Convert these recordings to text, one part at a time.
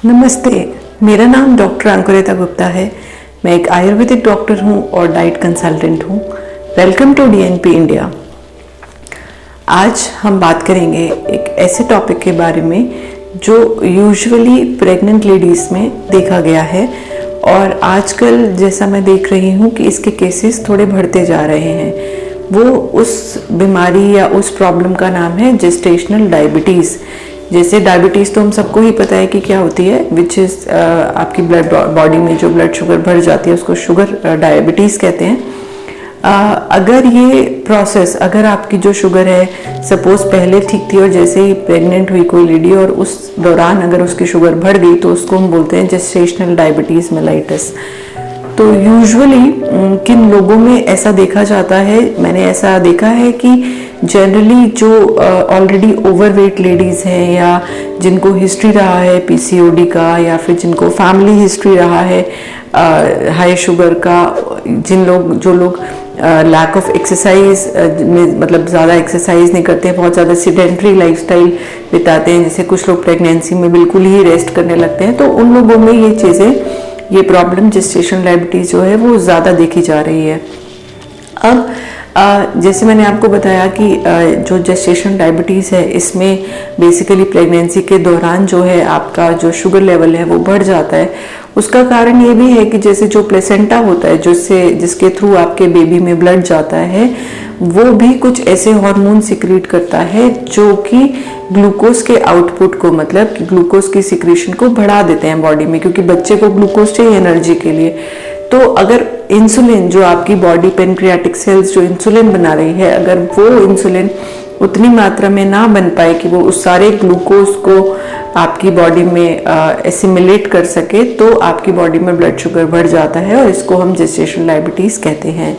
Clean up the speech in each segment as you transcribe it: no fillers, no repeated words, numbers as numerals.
नमस्ते, मेरा नाम डॉक्टर अंकुरिता गुप्ता है। मैं एक आयुर्वेदिक डॉक्टर हूँ और डाइट कंसल्टेंट हूँ। Welcome to DNP India. आज हम बात करेंगे एक ऐसे टॉपिक के बारे में जो यूजुअली प्रेग्नेंट लेडीज़ में देखा गया है और आजकल जैसा मैं देख रही हूँ कि इसके केसेस थोड़े बढ़ते जा रहे हैं। वो उस बीमारी या उस प्रॉब्लम का नाम है जेस्टेशनल डायबिटीज़। जैसे डायबिटीज़ तो हम सबको ही पता है कि क्या होती है, विच इज़ आपकी ब्लड बॉडी में जो ब्लड शुगर बढ़ जाती है उसको शुगर डायबिटीज़ कहते हैं। अगर ये प्रोसेस, अगर आपकी जो शुगर है सपोज पहले ठीक थी और जैसे ही प्रेग्नेंट हुई कोई लेडी और उस दौरान अगर उसकी शुगर बढ़ गई तो उसको हम बोलते हैं जेस्टेशनल डायबिटीज़ मेलाइटिस। तो यूजुअली किन लोगों में ऐसा देखा जाता है, मैंने ऐसा देखा है कि जनरली जो ऑलरेडी ओवरवेट लेडीज़ हैं या जिनको हिस्ट्री रहा है पीसीओडी का या फिर जिनको फैमिली हिस्ट्री रहा है हाई शुगर का, जो लोग लैक ऑफ एक्सरसाइज में मतलब ज़्यादा एक्सरसाइज नहीं करते हैं, बहुत ज़्यादा सीडेंट्री लाइफस्टाइल बिताते हैं, जैसे कुछ लोग प्रेगनेंसी में बिल्कुल ही रेस्ट करने लगते हैं, तो उन लोगों में ये चीज़ें, ये प्रॉब्लम जेस्टेशनल डायबिटीज़ जो है वो ज़्यादा देखी जा रही है। अब जैसे मैंने आपको बताया कि जो जेस्टेशनल डायबिटीज़ है इसमें बेसिकली प्रेगनेंसी के दौरान जो है आपका जो शुगर लेवल है वो बढ़ जाता है। उसका कारण ये भी है कि जैसे जो प्लेसेंटा होता है जिसके थ्रू आपके बेबी में ब्लड जाता है, वो भी कुछ ऐसे हार्मोन सिक्रीट करता है जो कि ग्लूकोज के आउटपुट को, मतलब कि ग्लूकोज की सिक्रीशन को बढ़ा देते हैं बॉडी में, क्योंकि बच्चे को ग्लूकोज चाहिए एनर्जी के लिए। तो अगर इंसुलिन, जो आपकी बॉडी पेनक्रियाटिक सेल्स जो इंसुलिन बना रही है, अगर वो इंसुलिन उतनी मात्रा में ना बन पाए कि वो उस सारे ग्लूकोज को आपकी बॉडी में एसिमिलेट कर सके, तो आपकी बॉडी में ब्लड शुगर बढ़ जाता है और इसको हम जेस्टेशनल डायबिटीज़ कहते हैं।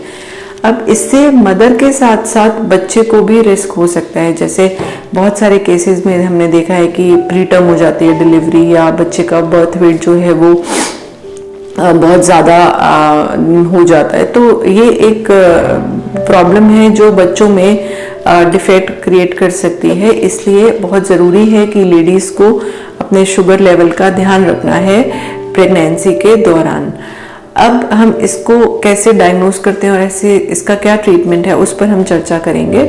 अब इससे मदर के साथ साथ बच्चे को भी रिस्क हो सकता है। जैसे बहुत सारे केसेस में हमने देखा है कि प्रीटर्म हो जाती है डिलीवरी, या बच्चे का बर्थ वेट जो है वो बहुत ज़्यादा हो जाता है। तो ये एक प्रॉब्लम है जो बच्चों में डिफेक्ट क्रिएट कर सकती है। इसलिए बहुत ज़रूरी है कि लेडीज़ को अपने शुगर लेवल का ध्यान रखना है प्रेगनेंसी के दौरान। अब हम इसको कैसे डायग्नोज करते हैं और ऐसे इसका क्या ट्रीटमेंट है उस पर हम चर्चा करेंगे।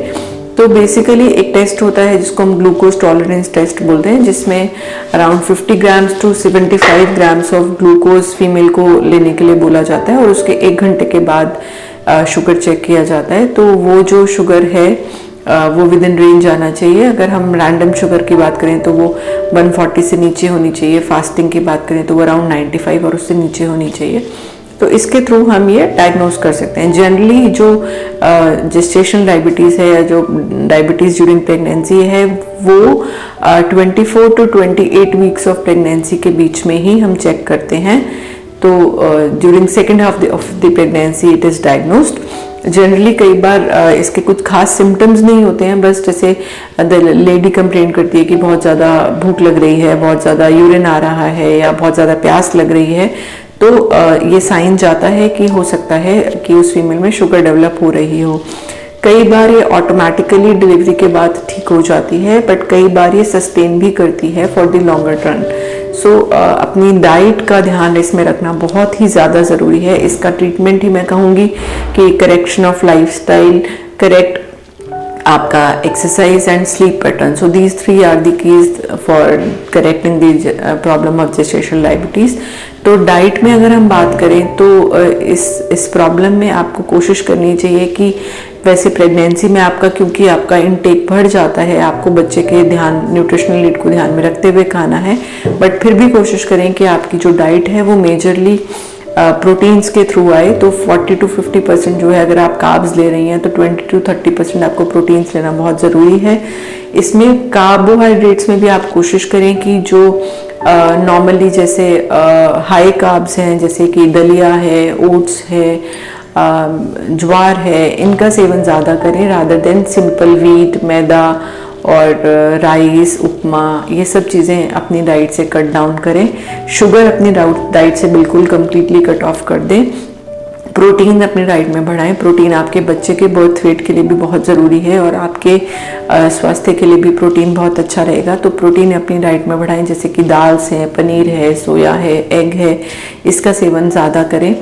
तो बेसिकली एक टेस्ट होता है जिसको हम ग्लूकोज टॉलरेंस टेस्ट बोलते हैं, जिसमें around 50 grams to 75 grams of glucose female को लेने के लिए बोला जाता है और उसके 1 घंटे के बाद शुगर चेक किया जाता है। तो वो जो शुगर है वो विद इन रेंज आना चाहिए। अगर हम रैंडम शुगर की बात करें तो वो 140 से नीचे होनी चाहिए, फास्टिंग की बात करें तो वो अराउंड 95 और उससे नीचे होनी चाहिए। तो इसके थ्रू हम ये डायग्नोज कर सकते हैं। जनरली जो जेस्टेशनल डायबिटीज़ है या जो डायबिटीज़ ड्यूरिंग प्रेगनेंसी है वो 24 टू 28 वीक्स ऑफ प्रेगनेंसी के बीच में ही हम चेक करते हैं। तो during second half of the pregnancy it is diagnosed. Generally कई बार इसके कुछ खास सिम्टम्स नहीं होते हैं, बस जैसे लेडी कंप्लेन करती है कि बहुत ज़्यादा भूख लग रही है, बहुत ज़्यादा यूरिन आ रहा है या बहुत ज़्यादा प्यास लग रही है, तो ये साइन जाता है कि हो सकता है कि उस फीमेल में शुगर डेवलप हो रही हो। कई बार ये ऑटोमेटिकली डिलीवरी के बाद ठीक हो जाती है, बट कई बार ये सस्टेन भी करती है फॉर द लॉन्गर टर्म। सो अपनी डाइट का ध्यान इसमें रखना बहुत ही ज़्यादा ज़रूरी है। इसका ट्रीटमेंट ही मैं कहूँगी कि करेक्शन ऑफ लाइफस्टाइल, करेक्ट आपका exercise and sleep pattern. So these 3 are the keys for correcting the problem of gestational diabetes. तो डाइट में अगर हम बात करें तो इस प्रॉब्लम में आपको कोशिश करनी चाहिए कि वैसे प्रेगनेंसी में आपका, क्योंकि आपका इनटेक बढ़ जाता है, आपको बच्चे के न्यूट्रिशनल नीड को ध्यान में रखते हुए खाना है, बट फिर भी कोशिश करें कि आपकी जो डाइट है वो मेजरली प्रोटीन्स के थ्रू आए। तो 40 टू 50% जो है, अगर आप कार्ब्स ले रही हैं तो 20 टू 30% आपको प्रोटीन्स लेना बहुत ज़रूरी है। इसमें कार्बोहाइड्रेट्स में भी आप कोशिश करें कि जो नॉर्मली जैसे हाई कार्ब्स हैं, जैसे कि दलिया है, ओट्स है, ज्वार है, इनका सेवन ज़्यादा करें रादर देन सिंपल व्हीट, मैदा और राइस, उपमा, ये सब चीज़ें अपनी डाइट से कट डाउन करें। शुगर अपनी डाइट से बिल्कुल कम्प्लीटली कट ऑफ कर दें। प्रोटीन अपनी डाइट में बढ़ाएं। प्रोटीन आपके बच्चे के बर्थ वेट के लिए भी बहुत ज़रूरी है और आपके स्वास्थ्य के लिए भी प्रोटीन बहुत अच्छा रहेगा। तो प्रोटीन अपनी डाइट में बढ़ाएं, जैसे कि दाल है, पनीर है, सोया है, एग है, इसका सेवन ज़्यादा करें।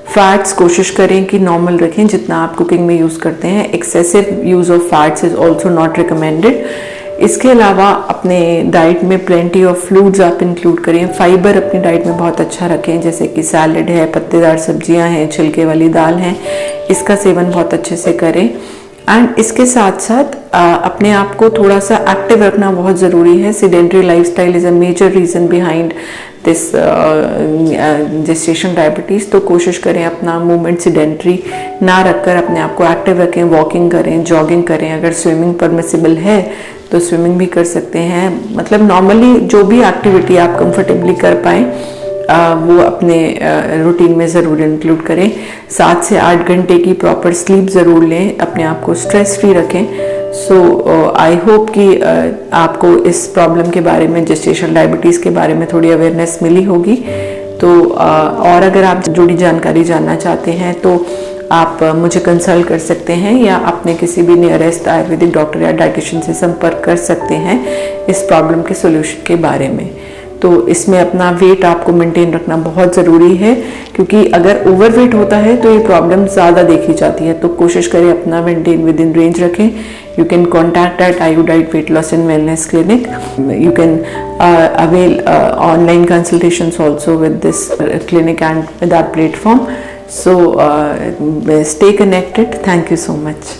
फैट्स कोशिश करें कि नॉर्मल रखें जितना आप कुकिंग में यूज़ करते हैं। Excessive use of fats is also not recommended. इसके अलावा अपने डाइट में प्लेंटी ऑफ फ्रूट्स आप इंक्लूड करें। फाइबर अपनी डाइट में बहुत अच्छा रखें, जैसे कि सैलड है, पत्तेदार सब्जियां हैं, छिलके वाली दाल हैं, इसका सेवन बहुत अच्छे से करें। एंड इसके साथ साथ अपने आप को थोड़ा सा एक्टिव रखना बहुत ज़रूरी है। Sedentary lifestyle is a major reason behind this gestation diabetes. तो कोशिश करें अपना मूवमेंट सिडेंट्री ना रखकर अपने आप को एक्टिव रखें। वॉकिंग करें, जॉगिंग करें, अगर स्विमिंग परमिसिबल है तो स्विमिंग भी कर सकते हैं। मतलब नॉर्मली जो भी एक्टिविटी आप कंफर्टेबली कर पाएँ वो अपने रूटीन में ज़रूर इंक्लूड करें। 7 से 8 घंटे की प्रॉपर स्लीप ज़रूर लें, अपने आप को स्ट्रेस फ्री रखें। सो आई होप कि आपको इस प्रॉब्लम के बारे में, जेस्टेशनल डायबिटीज़ के बारे में थोड़ी अवेयरनेस मिली होगी। तो और अगर आप जुड़ी जानकारी जानना चाहते हैं तो आप मुझे कंसल्ट कर सकते हैं या अपने किसी भी नियरेस्ट आयुर्वेदिक डॉक्टर या डाइटिशियन से संपर्क कर सकते हैं इस प्रॉब्लम के सोल्यूशन के बारे में। तो इसमें अपना वेट आपको मेंटेन रखना बहुत ज़रूरी है, क्योंकि अगर ओवर वेट होता है तो ये प्रॉब्लम ज़्यादा देखी जाती है। तो कोशिश करें अपना मेंटेन विद इन रेंज रखें। You can contact at Ayudiet weight loss and wellness clinic. You can avail online consultations also with this clinic and with our platform. So stay connected. Thank you so much.